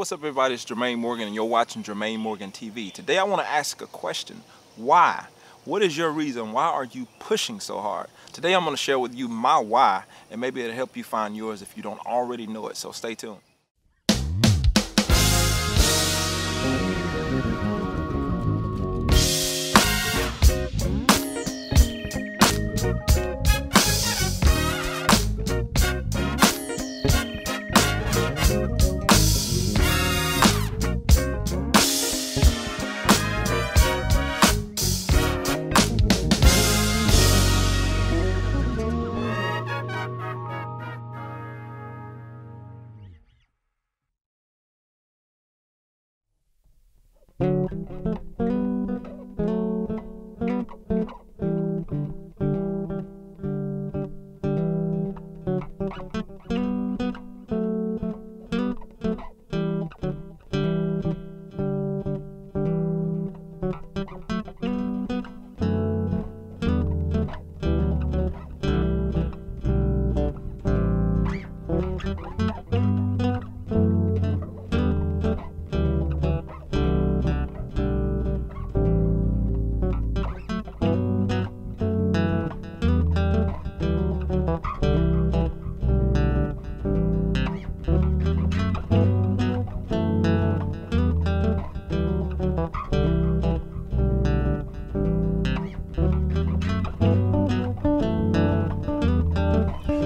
What's up everybody, it's Jermaine Morgan and you're watching Jermaine Morgan TV. Today I want to ask a question. Why? What is your reason? Why are you pushing so hard? Today I'm going to share with you my why, and maybe it'll help you find yours if you don't already know it, so stay tuned.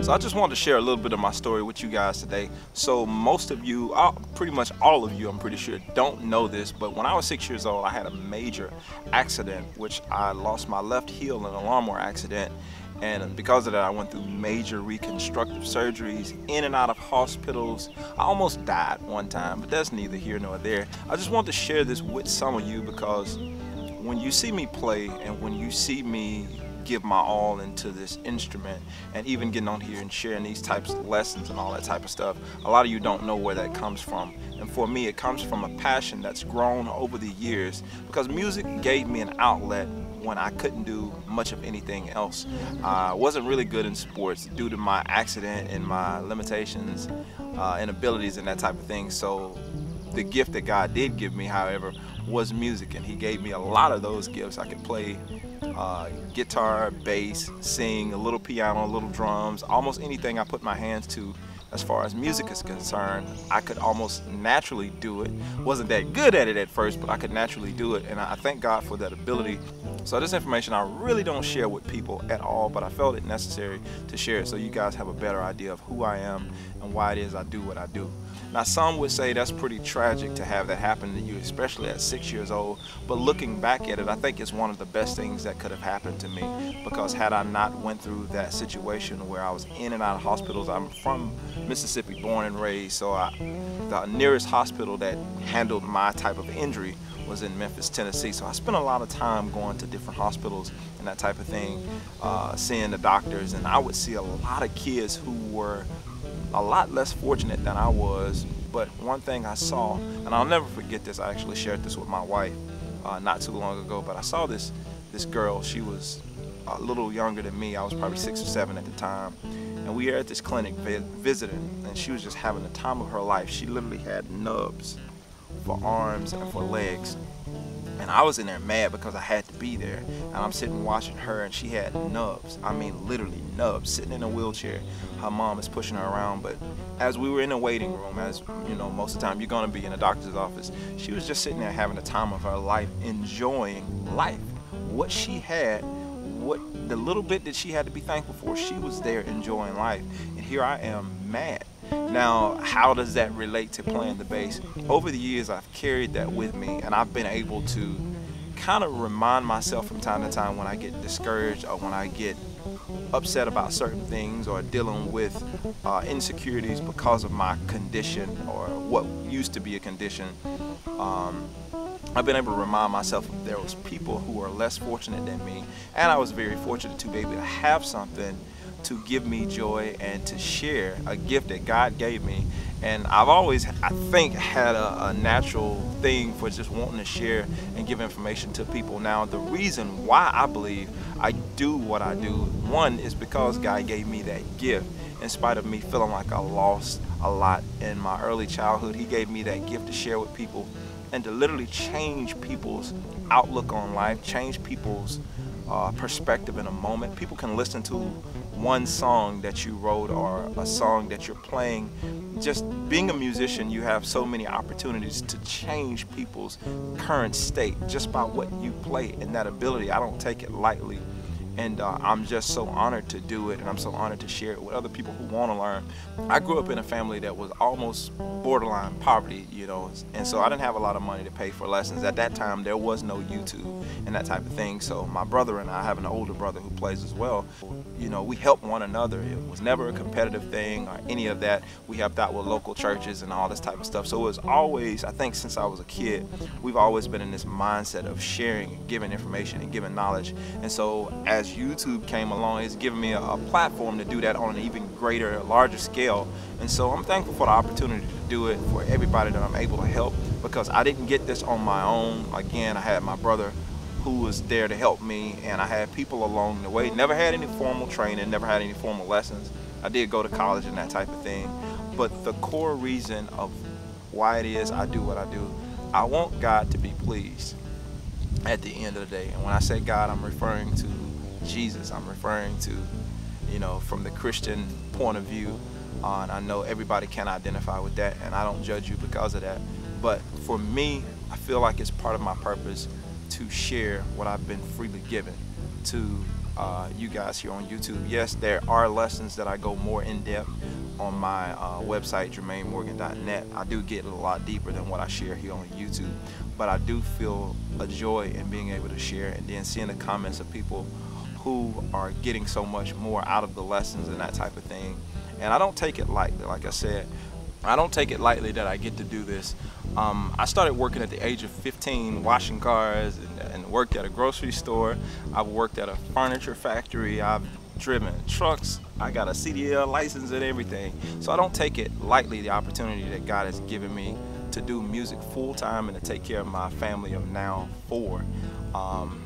So I just wanted to share a little bit of my story with you guys today. So most of you, pretty much all of you, I'm pretty sure, don't know this, but when I was 6 years old, I had a major accident, which I lost my left heel in a lawnmower accident. And because of that, I went through major reconstructive surgeries, in and out of hospitals. I almost died one time, but that's neither here nor there. I just wanted to share this with some of you because when you see me play and when you see me give my all into this instrument, and even getting on here and sharing these types of lessons and all that type of stuff, a lot of you don't know where that comes from. And for me, it comes from a passion that's grown over the years, because music gave me an outlet when I couldn't do much of anything else. I wasn't really good in sports due to my accident and my limitations and abilities and that type of thing. So the gift that God did give me, however, was music, and He gave me a lot of those gifts. I could play guitar, bass, sing, a little piano, a little drums, almost anything I put my hands to as far as music is concerned. I could almost naturally do it. Wasn't that good at it at first, but I could naturally do it, and I thank God for that ability. So this information I really don't share with people at all, but I felt it necessary to share it so you guys have a better idea of who I am and why it is I do what I do. Now, some would say that's pretty tragic to have that happen to you, especially at 6 years old, but looking back at it, I think it's one of the best things that could have happened to me, because had I not went through that situation where I was in and out of hospitals. I'm from Mississippi, born and raised, so the nearest hospital that handled my type of injury was in Memphis, Tennessee. So I spent a lot of time going to different hospitals and that type of thing, seeing the doctors, and I would see a lot of kids who were a lot less fortunate than I was. But one thing I saw, and I'll never forget this, I actually shared this with my wife not too long ago, but I saw this girl. She was a little younger than me. I was probably 6 or 7 at the time, and we were at this clinic visiting, and she was just having the time of her life. She literally had nubs for arms and for legs, and I was in there mad because I had to be there, and I'm sitting watching her, and she had nubs. I mean literally nubs, sitting in a wheelchair. Her mom is pushing her around, but as we were in a waiting room, as you know, most of the time you're going to be in a doctor's office, she was just sitting there having the time of her life, enjoying life. What she had, the little bit that she had to be thankful for, she was there enjoying life, and here I am mad. Now, how does that relate to playing the bass? Over the years, I've carried that with me, and I've been able to kind of remind myself from time to time when I get discouraged or when I get upset about certain things or dealing with insecurities because of my condition or what used to be a condition. I've been able to remind myself there was people who were less fortunate than me, and I was very fortunate to be able to have something to give me joy and to share a gift that God gave me. And I've always, I think, had a natural thing for just wanting to share and give information to people. Now, the reason why I believe I do what I do, one, is because God gave me that gift. in spite of me feeling like I lost a lot in my early childhood. He gave me that gift to share with people and to literally change people's outlook on life, change people's perspective in a moment. People can listen to one song that you wrote or a song that you're playing. Just being a musician, you have so many opportunities to change people's current state just by what you play, and that ability, I don't take it lightly. And I'm just so honored to do it, and I'm so honored to share it with other people who want to learn. I grew up in a family that was almost borderline poverty, you know, and so I didn't have a lot of money to pay for lessons. At that time, there was no YouTube and that type of thing. So my brother and I have an older brother who plays as well. You know, we helped one another. It was never a competitive thing or any of that. We helped out with local churches and all this type of stuff. So it was always, I think since I was a kid, we've always been in this mindset of sharing and giving information and giving knowledge. And so as YouTube came along, it's given me a platform to do that on an even greater, larger scale. And so I'm thankful for the opportunity to do it for everybody that I'm able to help, because I didn't get this on my own. Again, I had my brother who was there to help me, and I had people along the way. Never had any formal training, never had any formal lessons. I did go to college and that type of thing. But the core reason of why it is I do what I do, I want God to be pleased at the end of the day. And when I say God, I'm referring to Jesus. I'm referring to, you know, from the Christian point of view. And I know everybody can identify with that, and I don't judge you because of that. But for me, I feel like it's part of my purpose to share what I've been freely given to you guys here on YouTube. Yes, there are lessons that I go more in depth on my website, JermaineMorgan.net. I do get a lot deeper than what I share here on YouTube, but I do feel a joy in being able to share, and then seeing the comments of people who are getting so much more out of the lessons and that type of thing. And I don't take it lightly. Like I said, I don't take it lightly that I get to do this. I started working at the age of 15, washing cars, and worked at a grocery store. I've worked at a furniture factory. I've driven trucks. I got a CDL license and everything. So I don't take it lightly, the opportunity that God has given me to do music full-time and to take care of my family of now 4.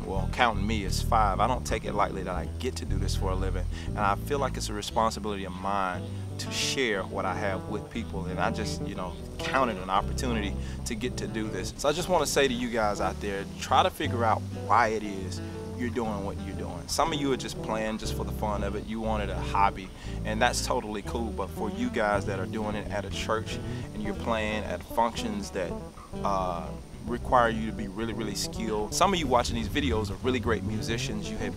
Well, counting me as 5. I don't take it lightly that I get to do this for a living, and I feel like it's a responsibility of mine to share what I have with people, and I just, you know, count it an opportunity to get to do this. So I just want to say to you guys out there, try to figure out why it is you're doing what you're doing. Some of you are just playing just for the fun of it. You want it a hobby, and that's totally cool. But for you guys that are doing it at a church and you're playing at functions that require you to be really, really skilled. Some of you watching these videos are really great musicians. You have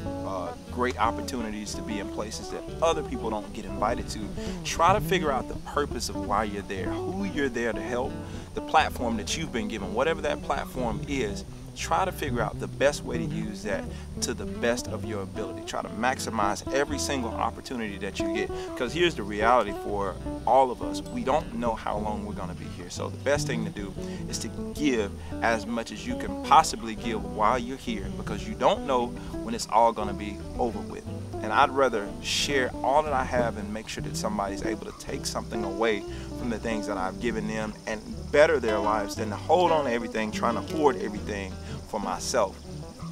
great opportunities to be in places that other people don't get invited to. Try to figure out the purpose of why you're there, who you're there to help, the platform that you've been given, whatever that platform is. Try to figure out the best way to use that to the best of your ability. Try to maximize every single opportunity that you get, because here's the reality for all of us. We don't know how long we're going to be here. So the best thing to do is to give as much as you can possibly give while you're here, because you don't know when it's all going to be over with. And I'd rather share all that I have and make sure that somebody's able to take something away from the things that I've given them and better their lives than to hold on to everything, trying to hoard everything for myself.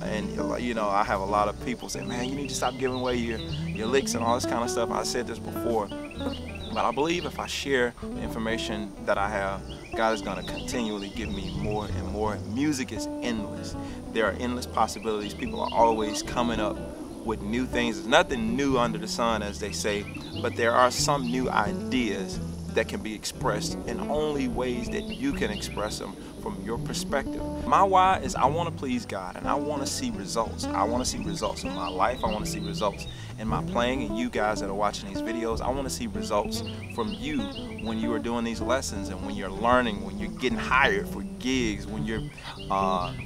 And you know, I have a lot of people say, man, you need to stop giving away your licks and all this kind of stuff. I said this before, but I believe if I share the information that I have, God is going to continually give me more and more. Music is endless. There are endless possibilities. People are always coming up with new things. There's nothing new under the sun, as they say, but there are some new ideas that can be expressed in only ways that you can express them from your perspective. My why is I want to please God, and I want to see results. I want to see results in my life. I want to see results in my playing, and you guys that are watching these videos, I want to see results from you when you are doing these lessons, and when you're learning, when you're getting hired for gigs, when you're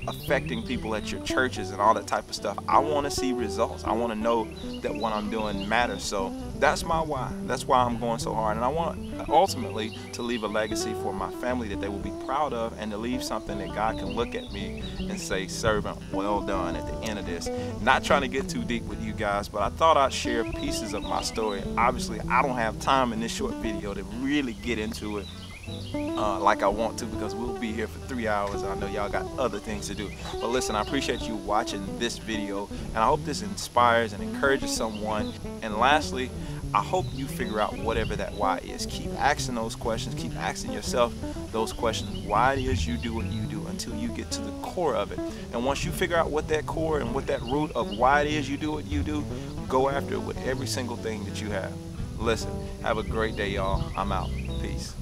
affecting people at your churches and all that type of stuff. I want to see results. I want to know that what I'm doing matters. So that's my why. That's why I'm going so hard, and I want ultimately to leave a legacy for my family that they will be proud of, and to leave something that God can look at me and say, servant, well done, at the end of this. Not trying to get too deep with you guys, but I thought I'd share pieces of my story. Obviously, I don't have time in this short video to really get into it like I want to, because we'll be here for 3 hours. I know y'all got other things to do. But listen, I appreciate you watching this video, and I hope this inspires and encourages someone. And lastly, I hope you figure out whatever that why is. Keep asking those questions. Keep asking yourself those questions. Why it is you do what you do until you get to the core of it. And once you figure out what that core and what that root of why it is you do what you do, go after it with every single thing that you have. Listen, have a great day, y'all. I'm out. Peace.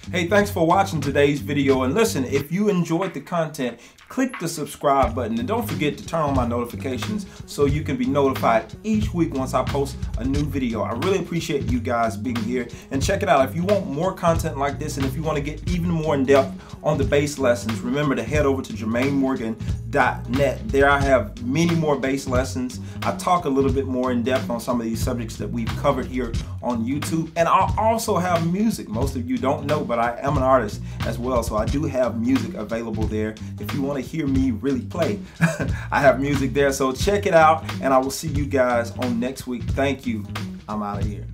Hey, thanks for watching today's video. And listen, if you enjoyed the content, click the subscribe button and don't forget to turn on my notifications so you can be notified each week once I post a new video. I really appreciate you guys being here, and check it out. If you want more content like this and if you want to get even more in depth on the bass lessons, remember to head over to JermaineMorgan.net. There I have many more bass lessons. I talk a little bit more in depth on some of these subjects that we've covered here on YouTube, and I also have music. Most of you don't know, but I am an artist as well, so I do have music available there. If you want to hear me really play, I have music there, so check it out, and I will see you guys on next week. Thank you. I'm out of here.